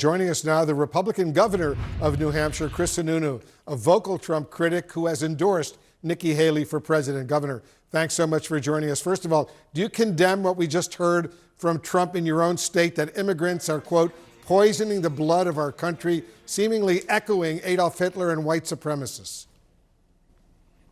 joining us now, the Republican governor of New Hampshire, Chris Sununu, a vocal Trump critic who has endorsed Nikki Haley for president. Governor, thanks so much for joining us. First of all, do you condemn what we just heard from Trump in your own state, that immigrants are, quote, poisoning the blood of our country, seemingly echoing Adolf Hitler and white supremacists?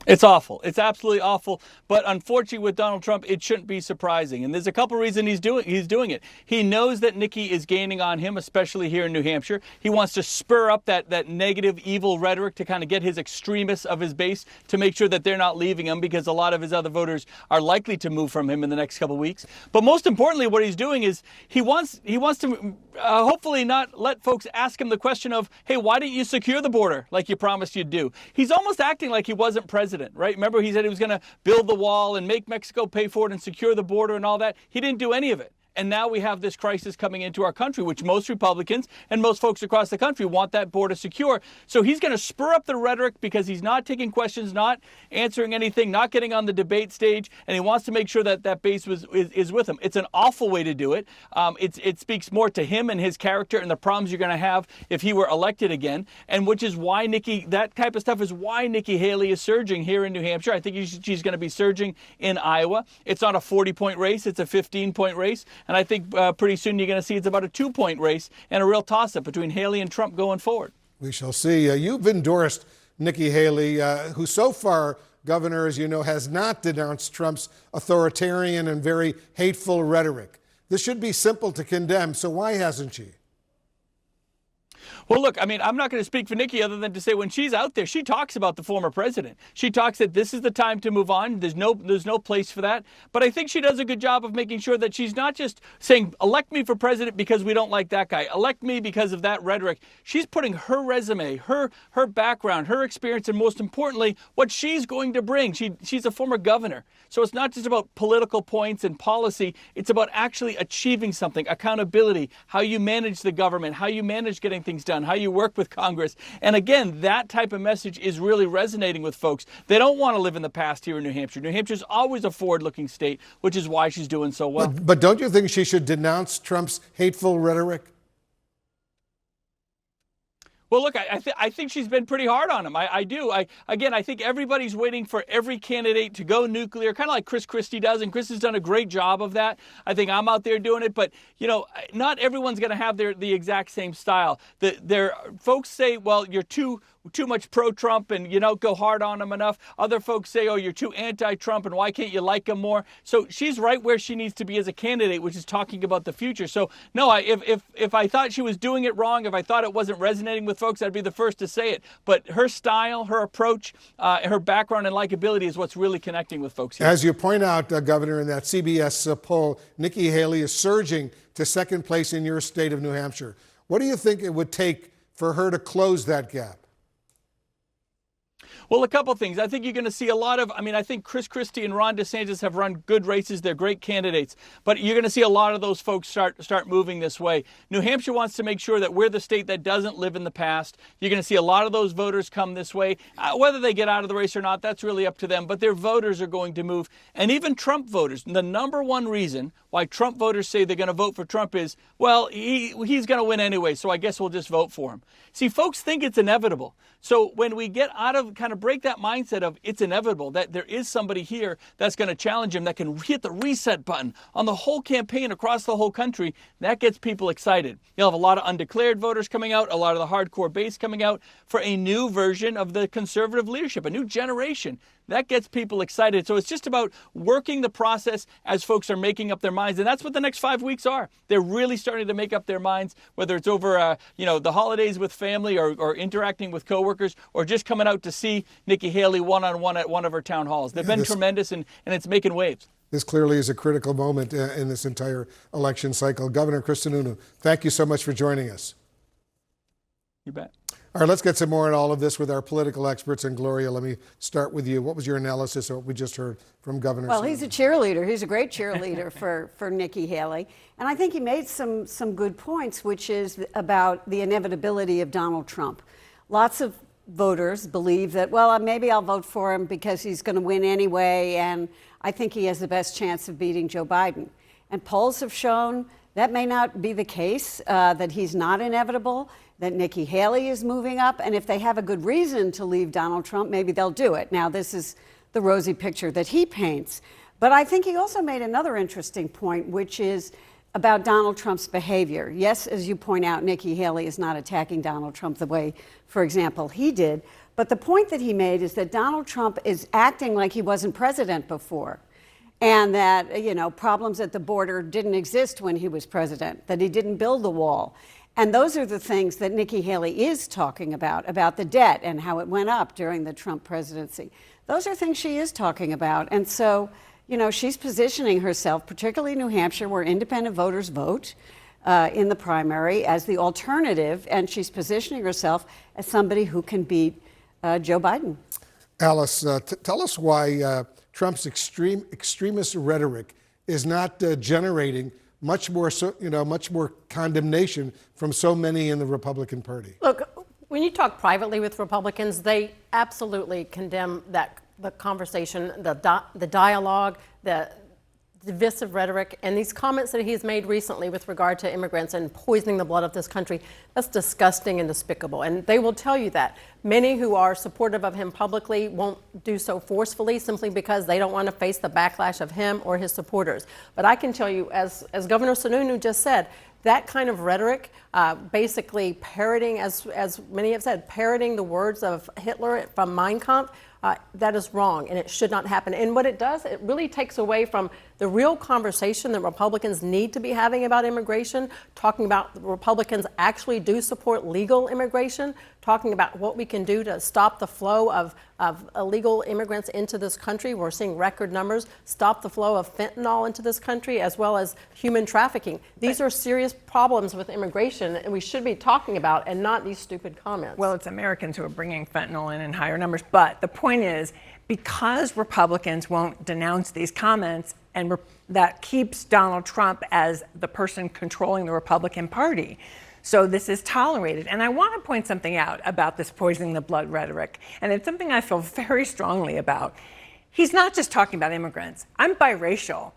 It's awful. It's absolutely awful. But unfortunately, with Donald Trump, it shouldn't be surprising. And there's a couple reasons he's doing it. He knows that Nikki is gaining on him, especially here in New Hampshire. He wants to spur up that negative, evil rhetoric to kind of get his extremists of his base to make sure that they're not leaving him, because a lot of his other voters are likely to move from him in the next couple of weeks. But most importantly, what he's doing is he wants to hopefully not let folks ask him the question of, hey, why didn't you secure the border like you promised you'd do? He's almost acting like he wasn't president. Right? Remember, he said he was going to build the wall and make Mexico pay for it and secure the border and all that. He didn't do any of it. And now we have this crisis coming into our country, which most Republicans and most folks across the country want that border secure. So he's going to spur up the rhetoric because he's not taking questions, not answering anything, not getting on the debate stage, and he wants to make sure that that base is with him. It's an awful way to do it. It speaks more to him and his character and the problems you're going to have if he were elected again, and which is why that type of stuff is why Nikki Haley is surging here in New Hampshire. I think she's going to be surging in Iowa. It's not a 40-point race. It's a 15-point race. And I think pretty soon you're going to see it's about a 2-point race and a real toss-up between Haley and Trump going forward. We shall see. You've endorsed Nikki Haley, who so far, Governor, as you know, has not denounced Trump's authoritarian and very hateful rhetoric. This should be simple to condemn, so why hasn't she? Well, look, I mean, I'm not going to speak for Nikki other than to say when she's out there, she talks about the former president. She talks that this is the time to move on. There's no place for that. But I think she does a good job of making sure that she's not just saying, elect me for president because we don't like that guy. Elect me because of that rhetoric. She's putting her resume, her background, her experience, and most importantly, what she's going to bring. She's a former governor. So it's not just about political points and policy. It's about actually achieving something, accountability, how you manage the government, how you manage getting things done, how you work with Congress. And again, that type of message is really resonating with folks. They don't want to live in the past here in New Hampshire. New Hampshire's always a forward-looking state, which is why she's doing so well. But don't you think she should denounce Trump's hateful rhetoric? Well, look, I think she's been pretty hard on him. I do. I think everybody's waiting for every candidate to go nuclear, kind of like Chris Christie does, and Chris has done a great job of that. I think I'm out there doing it, but, you know, not everyone's going to have the exact same style. Folks say, well, you're too much pro-Trump and you don't go hard on him enough. Other folks say, oh, you're too anti-Trump and why can't you like him more? So she's right where she needs to be as a candidate, which is talking about the future. So no, if I thought she was doing it wrong, if I thought it wasn't resonating with folks, I'd be the first to say it. But her style, her approach, her background and likability is what's really connecting with folks here. As you point out, Governor, in that CBS poll, Nikki Haley is surging to second place in your state of New Hampshire. What do you think it would take for her to close that gap? Well, a couple things. I think you're going to see a lot of, I think Chris Christie and Ron DeSantis have run good races. They're great candidates. But you're going to see a lot of those folks start moving this way. New Hampshire wants to make sure that we're the state that doesn't live in the past. You're going to see a lot of those voters come this way. Whether they get out of the race or not, that's really up to them. But their voters are going to move. And even Trump voters, the number one reason why Trump voters say they're going to vote for Trump is, well, he's going to win anyway, so I guess we'll just vote for him. See, folks think it's inevitable. So when we get out of kind of break that mindset of it's inevitable, that there is somebody here that's going to challenge him, that can hit the reset button on the whole campaign across the whole country, that gets people excited. You'll have a lot of undeclared voters coming out, a lot of the hardcore base coming out for a new version of the conservative leadership, a new generation. That gets people excited. So it's just about working the process as folks are making up their minds. And that's what the next 5 weeks are. They're really starting to make up their minds, whether it's over the holidays with family or interacting with coworkers or just coming out to see Nikki Haley one-on-one at one of her town halls. They've been tremendous, and it's making waves. This clearly is a critical moment in this entire election cycle. Governor Chris Sununu, thank you so much for joining us. You bet. All right, let's get some more on all of this with our political experts. And Gloria, let me start with you. What was your analysis of what we just heard from Governor Sununu? Well, he's a cheerleader. He's a great cheerleader for Nikki Haley. And I think he made some good points, which is about the inevitability of Donald Trump. Lots of voters believe that, well, maybe I'll vote for him because he's going to win anyway, and I think he has the best chance of beating Joe Biden. And polls have shown That may not be the case, that he's not inevitable, that Nikki Haley is moving up. And if they have a good reason to leave Donald Trump, maybe they'll do it. Now, this is the rosy picture that he paints. But I think he also made another interesting point, which is about Donald Trump's behavior. Yes, as you point out, Nikki Haley is not attacking Donald Trump the way, for example, he did. But the point that he made is that Donald Trump is acting like he wasn't president before, and that, you know, problems at the border didn't exist when he was president, that he didn't build the wall. And those are the things that Nikki Haley is talking about the debt and how it went up during the Trump presidency. Those are things she is talking about. And so, you know, she's positioning herself, particularly in New Hampshire, where independent voters vote in the primary, as the alternative, and she's positioning herself as somebody who can beat Joe Biden. Alice, tell us why Trump's extremist rhetoric is not generating much more condemnation from so many in the Republican Party. Look, when you talk privately with Republicans, they absolutely condemn the conversation, the dialogue, the divisive rhetoric, and these comments that he's made recently with regard to immigrants and poisoning the blood of this country. That's disgusting and despicable. And they will tell you that. Many who are supportive of him publicly won't do so forcefully simply because they don't want to face the backlash of him or his supporters. But I can tell you, as Governor Sununu just said, that kind of rhetoric, basically parroting, as many have said, parroting the words of Hitler from Mein Kampf, that is wrong, and it should not happen. And what it does, it really takes away from the real conversation that Republicans need to be having about immigration, talking about the Republicans actually do support legal immigration, talking about what we can do to stop the flow of illegal immigrants into this country. We're seeing record numbers. Stop the flow of fentanyl into this country, as well as human trafficking. These are serious problems with immigration, and we should be talking about, and not these stupid comments. Well, it's Americans who are bringing fentanyl in higher numbers. But the point is, because Republicans won't denounce these comments, and that keeps Donald Trump as the person controlling the Republican Party. So this is tolerated. And I want to point something out about this poisoning the blood rhetoric. And it's something I feel very strongly about. He's not just talking about immigrants. I'm biracial.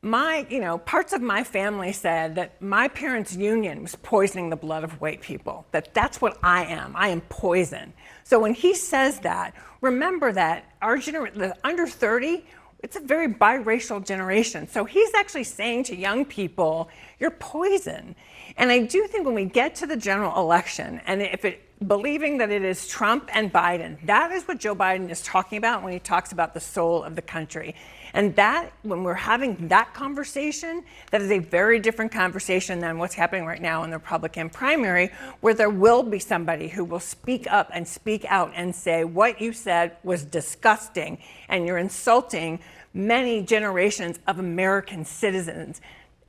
Parts of my family said that my parents' union was poisoning the blood of white people, that's what I am. I am poison. So when he says that, remember that our generation, the under 30, it's a very biracial generation. So he's actually saying to young people, you're poison. And I do think when we get to the general election, and believing that it is Trump and Biden, that is what Joe Biden is talking about when he talks about the soul of the country. And that, when we're having that conversation, that is a very different conversation than what's happening right now in the Republican primary, where there will be somebody who will speak up and speak out and say, what you said was disgusting, and you're insulting many generations of American citizens,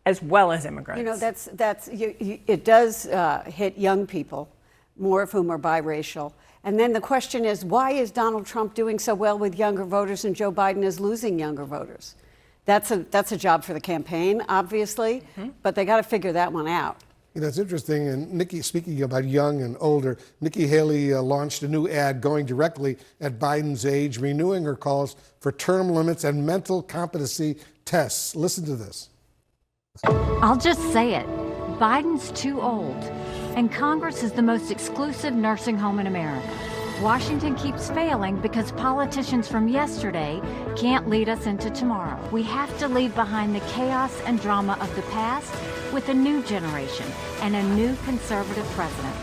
as well as immigrants. You know, it does hit young people, more of whom are biracial. And then the question is, why is Donald Trump doing so well with younger voters and Joe Biden is losing younger voters? That's a job for the campaign, obviously, but they got to figure that one out. You know, it's interesting, and Nikki, speaking about young and older, Nikki Haley launched a new ad going directly at Biden's age, renewing her calls for term limits and mental competency tests. Listen to this. I'll just say it. Biden's too old, and Congress is the most exclusive nursing home in America. Washington keeps failing because politicians from yesterday can't lead us into tomorrow. We have to leave behind the chaos and drama of the past with a new generation and a new conservative president.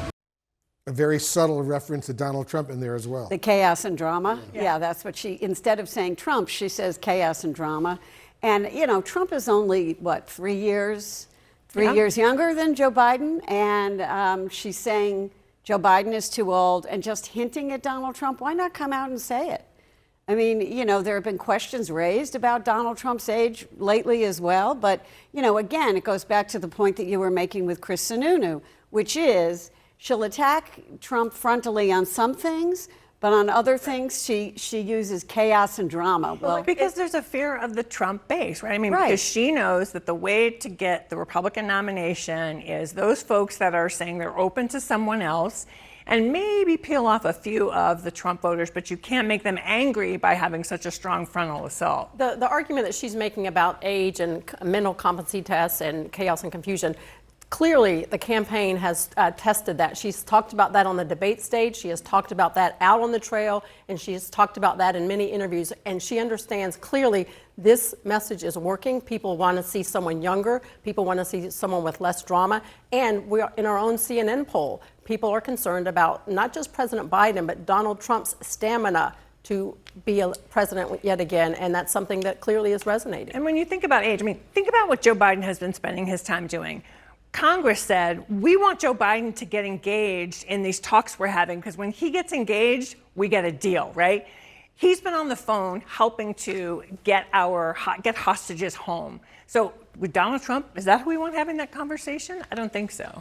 A very subtle reference to Donald Trump in there as well. The chaos and drama. Yeah, that's what instead of saying Trump, she says chaos and drama. And, you know, Trump is only, 3 years younger than Joe Biden. And she's saying Joe Biden is too old and just hinting at Donald Trump. Why not come out and say it? I mean, you know, there have been questions raised about Donald Trump's age lately as well. But, you know, again, it goes back to the point that you were making with Chris Sununu, which is she'll attack Trump frontally on some things, but on other things, she uses chaos and drama. Well, because there's a fear of the Trump base, right? I mean, right. Because she knows that the way to get the Republican nomination is those folks that are saying they're open to someone else. and maybe peel off a few of the Trump voters, but you can't make them angry by having such a strong frontal assault. The argument that she's making about age and mental competency tests and chaos and confusion, clearly the campaign has tested that. She's talked about that on the debate stage. She has talked about that out on the trail, and she has talked about that in many interviews. And she understands clearly this message is working. People want to see someone younger. People want to see someone with less drama. And we are in our own CNN poll. People are concerned about not just President Biden, but Donald Trump's stamina to be a president yet again, and that's something that clearly is resonating. And when you think about age, I mean, think about what Joe Biden has been spending his time doing. Congress said, we want Joe Biden to get engaged in these talks we're having, because when he gets engaged, we get a deal, right? He's been on the phone helping to get hostages home. So with Donald Trump, is that who we want having that conversation? I don't think so.